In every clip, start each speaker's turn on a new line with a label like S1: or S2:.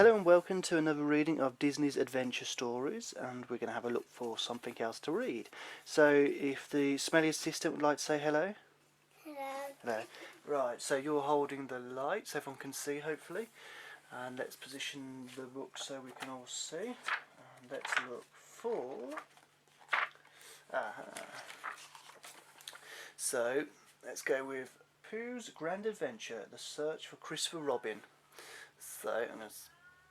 S1: Hello and welcome to another reading of Disney's Adventure Stories, and we're going to have a look for something else to read. So if the smelly assistant would like to say hello.
S2: Hello.
S1: Hello. Right, so you're holding the light so everyone can see hopefully. And let's position the book so we can all see. And let's look for... So let's go with Pooh's Grand Adventure, The Search for Christopher Robin. So I'm going to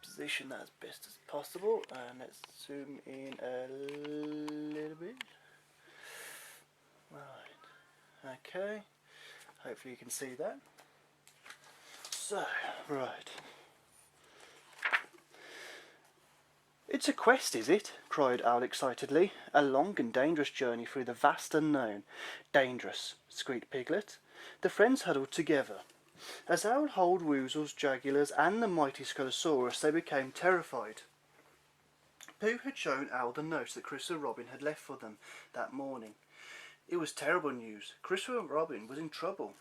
S1: position that as best as possible, and let's zoom in a little bit. Right, okay, hopefully you can see that. So, right. "It's a quest, is it?" cried Owl excitedly. "A long and dangerous journey through the vast unknown." "Dangerous," squeaked Piglet. The friends huddled together. As Owl held Woozles, Jagulars, and the mighty Scolosaurus, they became terrified. Pooh had shown Owl the note that Christopher Robin had left for them that morning. It was terrible news. Christopher Robin was in trouble.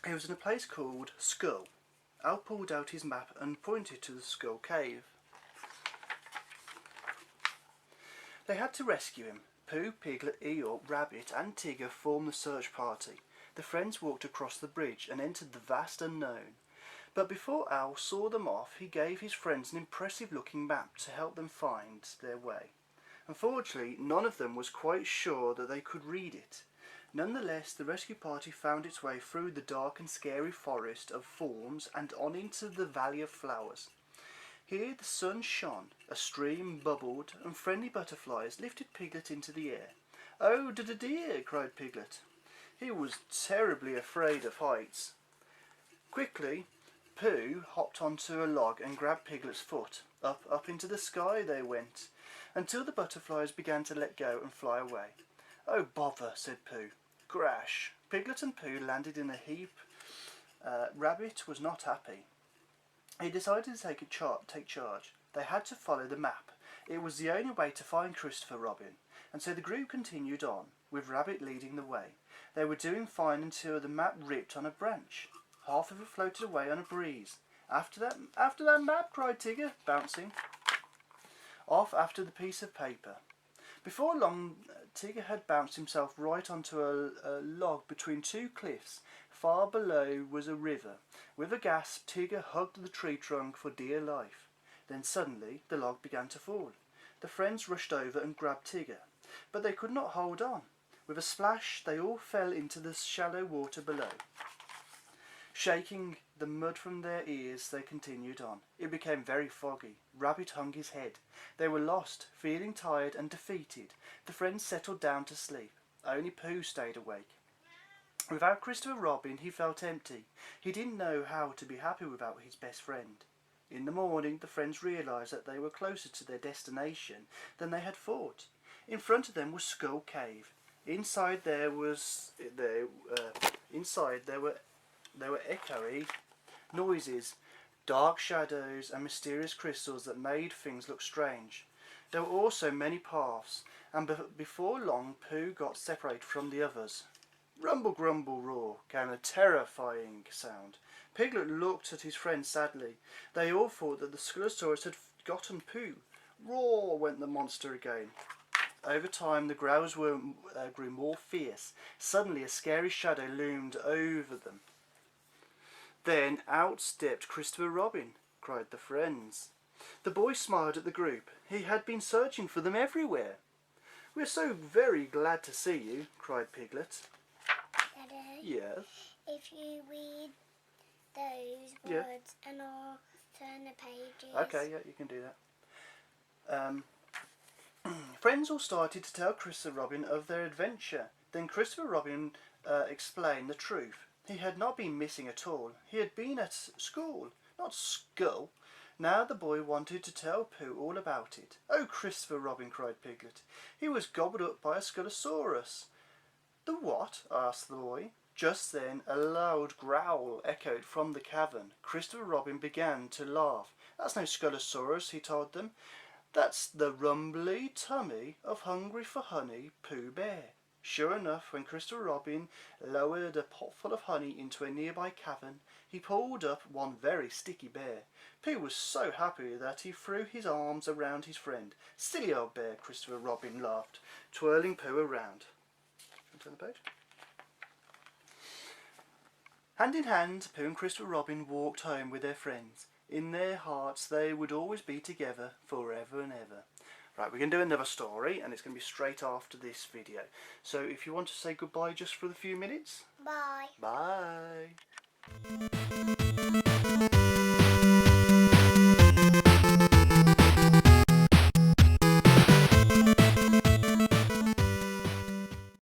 S1: He was in a place called Skull. Owl pulled out his map and pointed to the Skull Cave. They had to rescue him. Pooh, Piglet, Eeyore, Rabbit, and Tigger formed the search party. The friends walked across the bridge and entered the vast unknown. But before Owl saw them off, he gave his friends an impressive-looking map to help them find their way. Unfortunately, none of them was quite sure that they could read it. Nonetheless, the rescue party found its way through the dark and scary forest of thorns and on into the Valley of Flowers. Here the sun shone, a stream bubbled, and friendly butterflies lifted Piglet into the air. "Oh, dear!" cried Piglet. He was terribly afraid of heights. Quickly, Pooh hopped onto a log and grabbed Piglet's foot. Up into the sky they went, until the butterflies began to let go and fly away. "Oh, bother," said Pooh. Crash! Piglet and Pooh landed in a heap. Rabbit was not happy. He decided to take charge. They had to follow the map. It was the only way to find Christopher Robin, and so the group continued on, with Rabbit leading the way. They were doing fine until the map ripped on a branch. Half of it floated away on a breeze. After that map," cried Tigger, bouncing off after the piece of paper. Before long, Tigger had bounced himself right onto a log between two cliffs. Far below was a river. With a gasp, Tigger hugged the tree trunk for dear life. Then suddenly the log began to fall. The friends rushed over and grabbed Tigger, but they could not hold on. With a splash, they all fell into the shallow water below. Shaking the mud from their ears, they continued on. It became very foggy. Rabbit hung his head. They were lost, feeling tired and defeated. The friends settled down to sleep. Only Pooh stayed awake. Without Christopher Robin, he felt empty. He didn't know how to be happy without his best friend. In the morning, the friends realised that they were closer to their destination than they had thought. In front of them was Skull Cave. Inside there were echoey noises, dark shadows, and mysterious crystals that made things look strange. There were also many paths, and before long Pooh got separated from the others. Rumble, grumble, roar came a terrifying sound. Piglet looked at his friends sadly. They all thought that the Scolosaurus had gotten Pooh. Roar went the monster again. Over time, the growls grew more fierce. Suddenly, a scary shadow loomed over them. Then out stepped Christopher Robin, cried the friends. The boy smiled at the group. He had been searching for them everywhere. "We're so very glad to see you," cried Piglet.
S2: Daddy,
S1: Yes?
S2: if you read those words and I'll turn the pages.
S1: Okay, yeah, you can do that. Friends all started to tell Christopher Robin of their adventure. Then Christopher Robin explained the truth. He had not been missing at all. He had been at school, not Skull. Now the boy wanted to tell Pooh all about it. "Oh, Christopher Robin," cried Piglet. "He was gobbled up by a Scolosaurus." "The what?" asked the boy. Just then a loud growl echoed from the cavern. Christopher Robin began to laugh. "That's no Scolosaurus," he told them. "That's the rumbly tummy of Hungry for Honey Pooh Bear." Sure enough, when Christopher Robin lowered a pot full of honey into a nearby cavern, he pulled up one very sticky bear. Pooh was so happy that he threw his arms around his friend. Silly old bear, Christopher Robin laughed, twirling Pooh around. Turn the page. Hand in hand, Pooh and Christopher Robin walked home with their friends. In their hearts they would always be together forever and ever. Right, we're going to do another story, and it's going to be straight after this video. So if you want to say goodbye just for a few minutes.
S2: Bye.
S1: Bye.